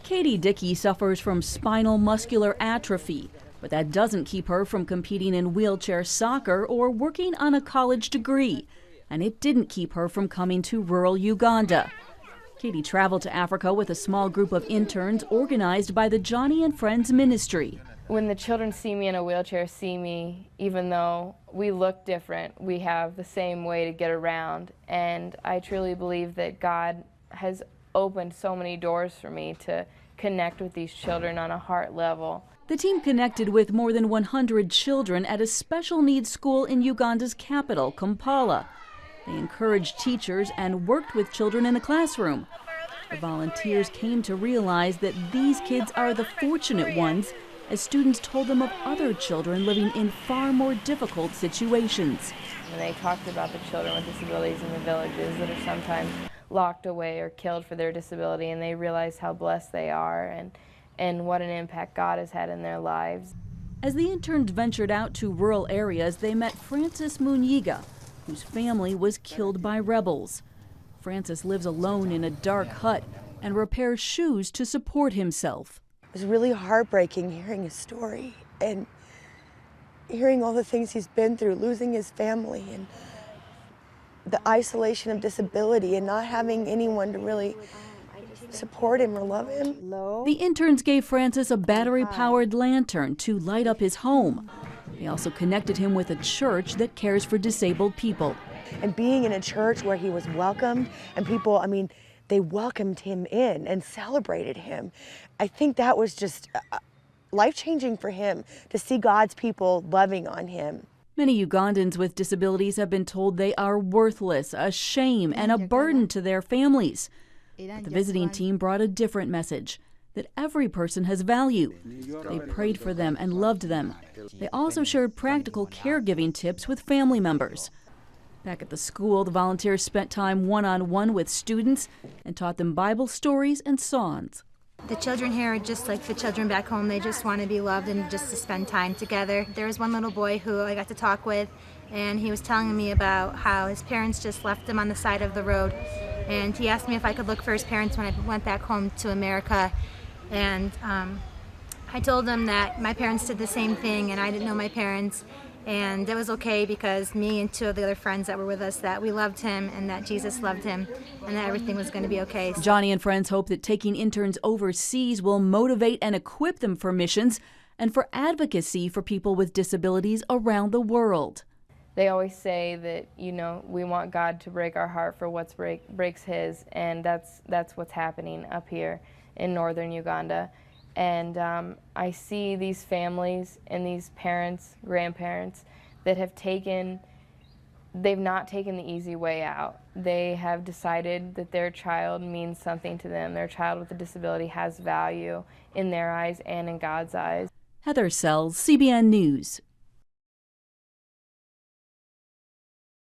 Katie Dickey suffers from spinal muscular atrophy, but that doesn't keep her from competing in wheelchair soccer or working on a college degree. And it didn't keep her from coming to rural Uganda. Katie traveled to Africa with a small group of interns organized by the Joni and Friends ministry. When the children see me in a wheelchair, see me, even though we look different, we have the same way to get around. And I truly believe that God has opened so many doors for me to connect with these children on a heart level. The team connected with more than 100 children at a special needs school in Uganda's capital, Kampala. They encouraged teachers and worked with children in the classroom. The volunteers came to realize that these kids are the fortunate ones, as students told them of other children living in far more difficult situations. And they talked about the children with disabilities in the villages that are sometimes locked away or killed for their disability, and they realized how blessed they are and what an impact God has had in their lives. As the interns ventured out to rural areas, they met Francis Munyiga, whose family was killed by rebels. Francis lives alone in a dark hut and repairs shoes to support himself. It was really heartbreaking hearing his story and hearing all the things he's been through, losing his family and the isolation of disability and not having anyone to really support him or love him. The interns gave Francis a battery-powered lantern to light up his home. They also connected him with a church that cares for disabled people. And being in a church where he was welcomed and people, they welcomed him in and celebrated him. I think that was just life-changing for him to see God's people loving on him. Many Ugandans with disabilities have been told they are worthless, a shame, and a burden to their families. But the visiting team brought a different message, that every person has value. They prayed for them and loved them. They also shared practical caregiving tips with family members. Back at the school, the volunteers spent time one-on-one with students and taught them Bible stories and songs. The children here are just like the children back home. They just want to be loved and just to spend time together. There was one little boy who I got to talk with, and he was telling me about how his parents just left him on the side of the road. And he asked me if I could look for his parents when I went back home to America. And I told him that my parents did the same thing and I didn't know my parents. And it was okay because me and two of the other friends that were with us, that we loved him and that Jesus loved him and that everything was going to be okay. Joni and Friends hope that taking interns overseas will motivate and equip them for missions and for advocacy for people with disabilities around the world. They always say that, we want God to break our heart for what breaks his, and that's what's happening up here in northern Uganda. And I see these families and these parents, grandparents that they've not taken the easy way out. They have decided that their child means something to them. Their child with a disability has value in their eyes and in God's eyes. Heather Sells, CBN News.